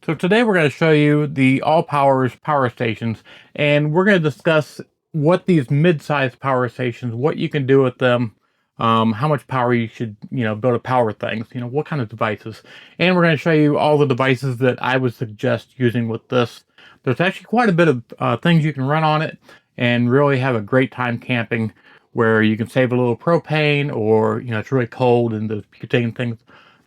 So today we're going to show you the AllPowers power stations, and we're going to discuss what these mid-sized power stations, what you can do with them, how much power you should, build to power things, what kind of devices. And we're going to show you all the devices that I would suggest using with this. There's actually quite a bit of things you can run on it and really have a great time camping, where you can save a little propane, or, it's really cold and those butane things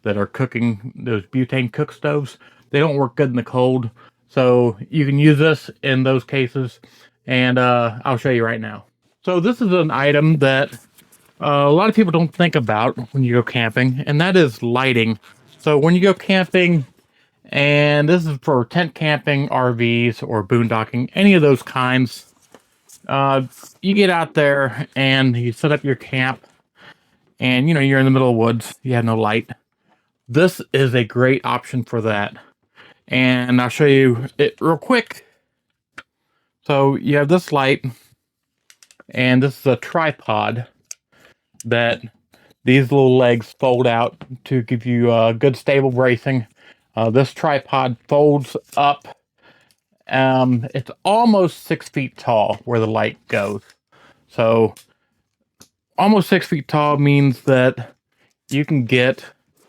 that are cooking, those butane cook stoves, they don't work good in the cold. So you can use this in those cases, and I'll show you right now. So this is an item that a lot of people don't think about when you go camping, and that is lighting. So when you go camping, and this is for tent camping, RVs, or boondocking, any of those kinds, you get out there and you set up your camp, and you're in the middle of the woods, you have no light. This is a great option for that, and I'll show you it real quick. So you have this light, and this is a tripod that these little legs fold out to give you good stable bracing. This tripod folds up. It's almost 6 feet tall where the light goes. So almost 6 feet tall means that you can get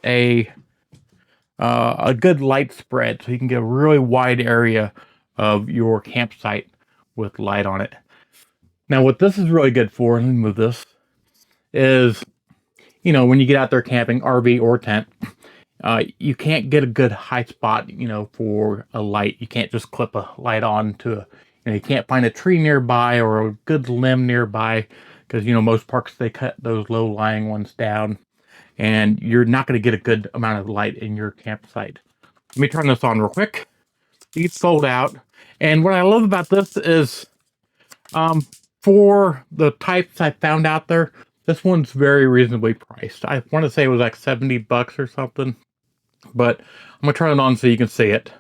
a good light spread, so you can get a really wide area of your campsite with light on it. Now, what this is really good for, let me move this, is, when you get out there camping, RV or tent, you can't get a good high spot, for a light. You can't just clip a light on to you can't find a tree nearby or a good limb nearby, because, most parks, they cut those low-lying ones down, and you're not going to get a good amount of light in your campsite. Let me turn this on real quick. These fold out, and what I love about this is, for the types I found out there, this one's very reasonably priced. I want to say it was like 70 bucks or something, but I'm going to turn it on so you can see it.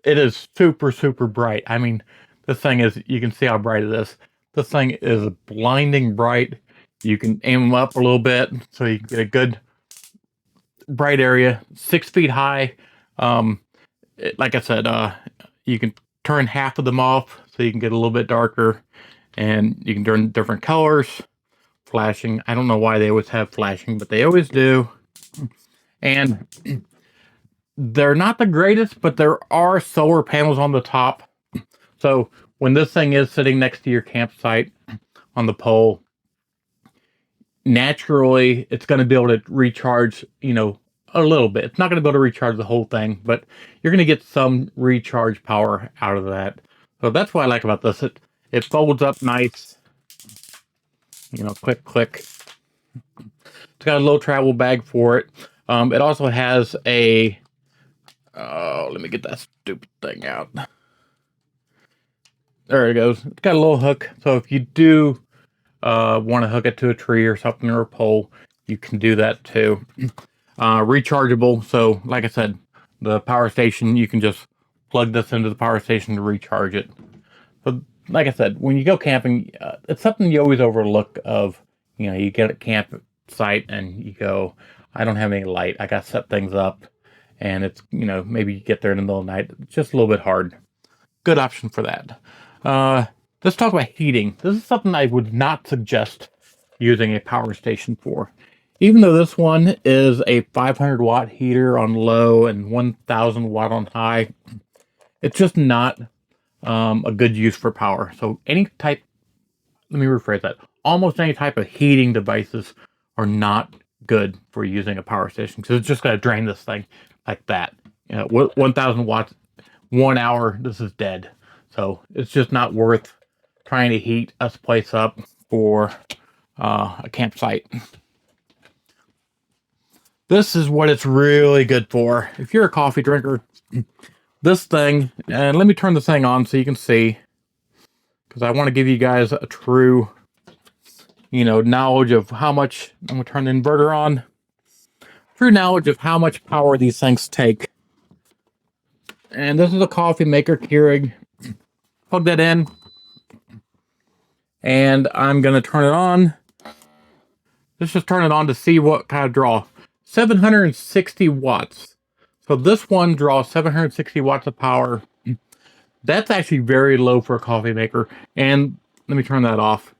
It is super, super bright. I mean, this thing is, you can see how bright it is. This thing is blinding bright. You can aim them up a little bit so you can get a good bright area. 6 feet high. Like I said, you can turn half of them off so you can get a little bit darker, and you can turn different colors. Flashing. I don't know why they always have flashing, but they always do. And they're not the greatest, but there are solar panels on the top. So when this thing is sitting next to your campsite on the pole, naturally it's going to be able to recharge, a little bit. It's not going to be able to recharge the whole thing, but you're going to get some recharge power out of that. So that's what I like about this. It folds up nice. Click, click. It's got a little travel bag for it. It also has a, let me get that stupid thing out. There it goes. It's got a little hook. So if you do want to hook it to a tree or something, or a pole, you can do that too. Rechargeable. So like I said, the power station, you can just plug this into the power station to recharge it. But like I said, when you go camping, it's something you always overlook of, you get a campsite and you go, I don't have any light. I got to set things up, and it's, maybe you get there in the middle of the night. It's just a little bit hard. Good option for that. Let's talk about heating. This is something I would not suggest using a power station for. Even though this one is a 500 watt heater on low and 1000 watt on high, it's just not a good use for power. So any type, let me rephrase that, almost any type of heating devices are not good for using a power station, because it's just going to drain this thing like that. 1000 watts, 1 hour, this is dead. So it's just not worth trying to heat a place up for a campsite. This is what it's really good for. If you're a coffee drinker, this thing, and let me turn this thing on so you can see, because I want to give you guys a true, knowledge of how much. I'm going to turn the inverter on. True knowledge of how much power these things take. And this is a coffee maker Keurig. Plug that in, and I'm going to turn it on. Let's just turn it on to see what kind of draw. 760 watts. So this one draws 760 watts of power. That's actually very low for a coffee maker. And let me turn that off.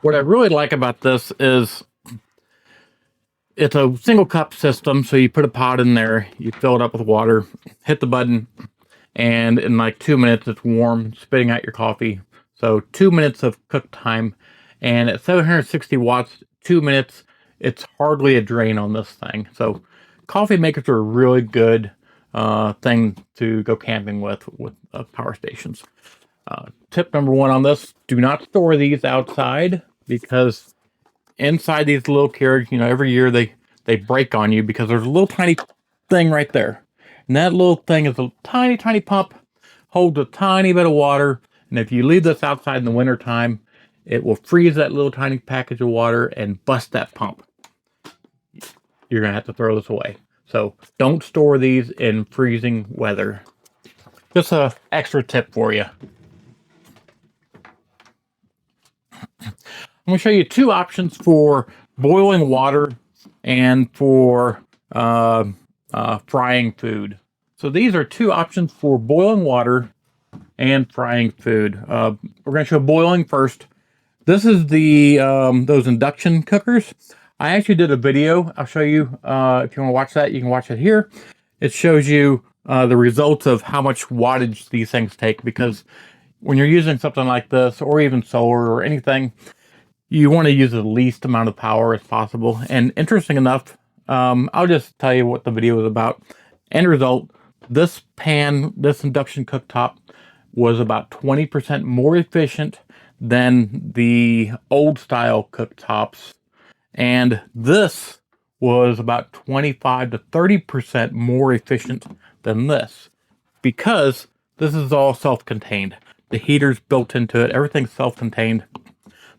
What I really like about this is it's a single cup system. So you put a pot in there, you fill it up with water, hit the button, and in like 2 minutes it's warm, spitting out your coffee. So 2 minutes of cook time. And at 760 watts, 2 minutes, it's hardly a drain on this thing. So coffee makers are a really good thing to go camping with power stations. Tip number one on this, do not store these outside, because inside these little carriages, every year they break on you because there's a little tiny thing right there. And that little thing is a tiny, tiny pump, holds a tiny bit of water. And if you leave this outside in the wintertime, it will freeze that little tiny package of water and bust that pump. You're going to have to throw this away. So don't store these in freezing weather. Just an extra tip for you. I'm going to show you two options for boiling water and for frying food. So these are two options for boiling water and frying food. We're going to show boiling first. This is the those induction cookers. I actually did a video. I'll show you if you want to watch that. You can watch it here. It shows you the results of how much wattage these things take, because when you're using something like this, or even solar or anything, you want to use the least amount of power as possible. And interesting enough, I'll just tell you what the video is about. End result, this induction cooktop was about 20% more efficient than the old style cooktops. And this was about 25 to 30% more efficient than this, because this is all self-contained. The heater's built into it, everything's self-contained.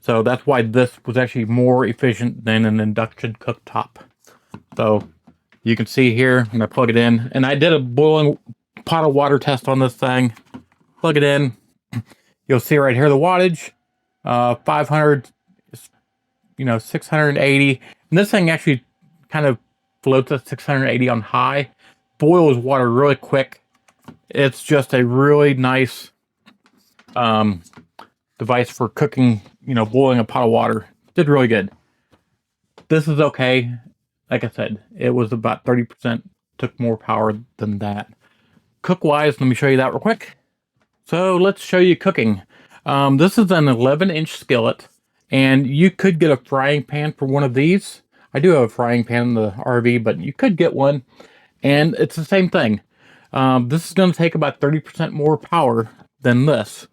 So that's why this was actually more efficient than an induction cooktop. So you can see here, when I plug it in, and I did a boiling pot of water test on this thing. Plug it in. You'll see right here the wattage, 500, 680. And this thing actually kind of floats at 680 on high. Boils water really quick. It's just a really nice device for cooking, boiling a pot of water. Did really good. This is okay. Like I said, it was about 30%, took more power than that. Cook-wise, let me show you that real quick. So let's show you cooking. This is an 11-inch skillet, and you could get a frying pan for one of these. I do have a frying pan in the RV, but you could get one, and it's the same thing. This is going to take about 30% more power than this,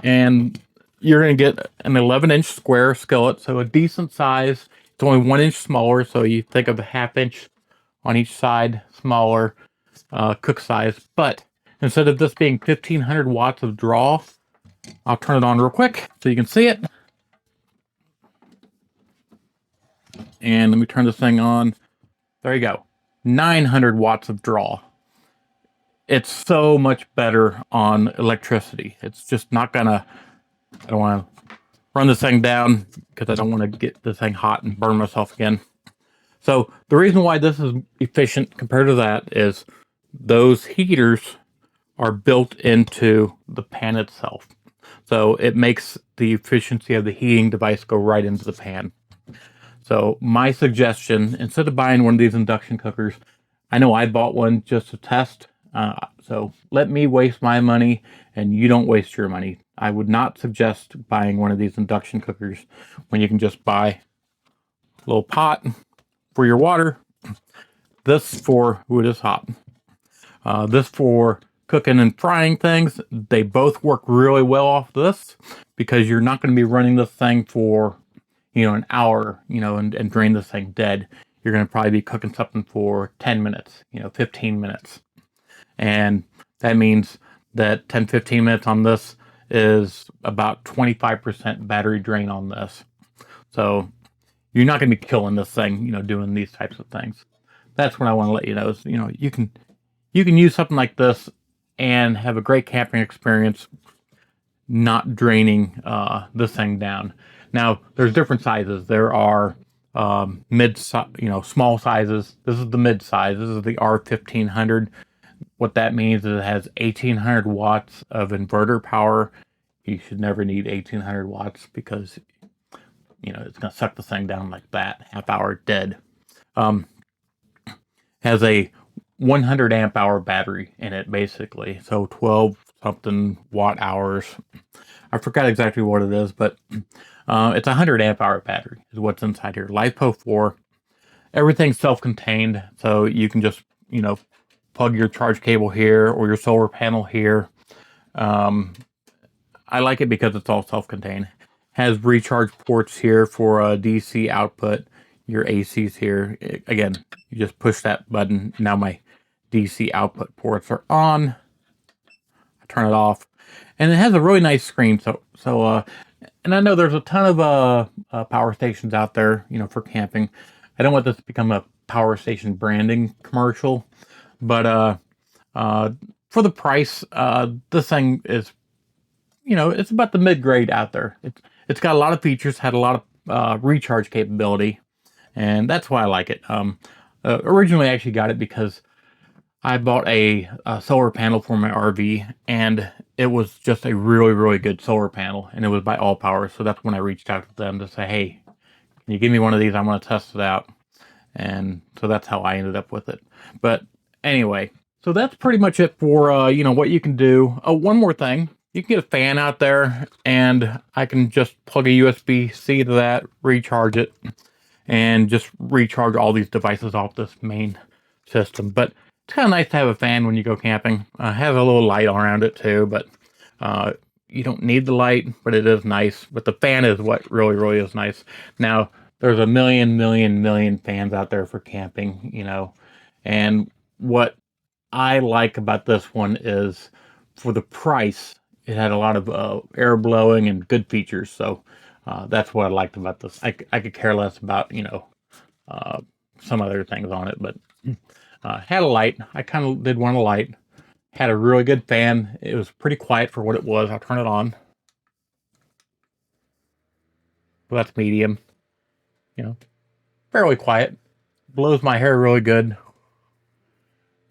and you're going to get an 11-inch square skillet, so a decent size. It's only 1 inch smaller, so you think of a 1/2 inch on each side smaller cook size. But instead of this being 1500 watts of draw, I'll turn it on real quick so you can see it. And let me turn this thing on. There you go. 900 watts of draw. It's so much better on electricity. It's just not gonna, I don't want to run this thing down because I don't want to get this thing hot and burn myself again. So the reason why this is efficient compared to that is those heaters are built into the pan itself. So it makes the efficiency of the heating device go right into the pan. So my suggestion, instead of buying one of these induction cookers, I know I bought one just to test. So let me waste my money and you don't waste your money. I would not suggest buying one of these induction cookers when you can just buy a little pot for your water. This for, ooh, it is hot. This for cooking and frying things. They both work really well off this, because you're not going to be running this thing for, an hour, and drain this thing dead. You're going to probably be cooking something for 10 minutes, 15 minutes. And that means that 10, 15 minutes on this is about 25% battery drain on this. So you're not going to be killing this thing, doing these types of things. That's what I want to let you know is, you can use something like this and have a great camping experience, not draining this thing down. Now, there's different sizes. There are mid, small sizes. This is the mid size. This is the R1500. What that means is it has 1800 watts of inverter power. You should never need 1800 watts because, it's going to suck the thing down like that. Half hour dead. Has a 100 amp hour battery in it, basically. So 12 something watt hours. I forgot exactly what it is, but it's a 100 amp hour battery is what's inside here. LiPo 4. Everything's self-contained, so you can just, plug your charge cable here or your solar panel here. I like it because it's all self-contained. Has recharge ports here for DC output. Your AC's here. Again, you just push that button. Now my DC output ports are on. I turn it off, and it has a really nice screen. And I know there's a ton of power stations out there, for camping. I don't want this to become a power station branding commercial, but for the price, this thing is, it's about the mid-grade out there. It's got a lot of features, had a lot of recharge capability, and that's why I like it. Originally, I actually got it because I bought a solar panel for my RV, and it was just a really, really good solar panel, and it was by AllPowers. So that's when I reached out to them to say, hey, can you give me one of these? I want to test it out. And so that's how I ended up with it. But anyway, so that's pretty much it for, what you can do. Oh, one more thing. You can get a fan out there, and I can just plug a USB-C to that, recharge it, and just recharge all these devices off this main system. But it's kind of nice to have a fan when you go camping. Has a little light around it too, but you don't need the light, but it is nice. But the fan is what really, really is nice. Now, there's a million fans out there for camping, and what I like about this one is for the price, it had a lot of air blowing and good features. So that's what I liked about this. I could care less about, some other things on it, but had a light. I kind of did want a light. Had a really good fan. It was pretty quiet for what it was. I'll turn it on. So that's medium. Fairly quiet. Blows my hair really good.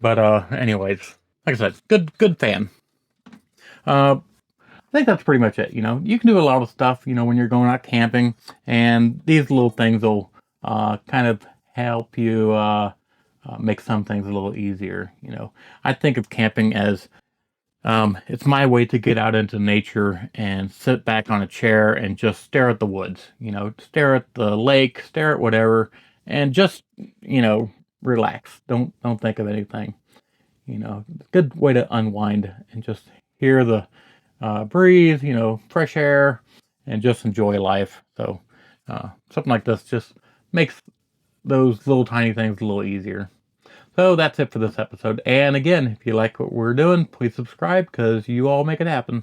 But anyways, like I said, good fan. I think that's pretty much it. You can do a lot of stuff, when you're going out camping, and these little things will kind of help you make some things a little easier. I think of camping as it's my way to get out into nature and sit back on a chair and just stare at the woods, stare at the lake, stare at whatever, and just, relax. Don't think of anything. Good way to unwind and just hear the breeze, fresh air, and just enjoy life. So something like this just makes those little tiny things a little easier. So that's it for this episode. And again, if you like what we're doing, please subscribe because you all make it happen.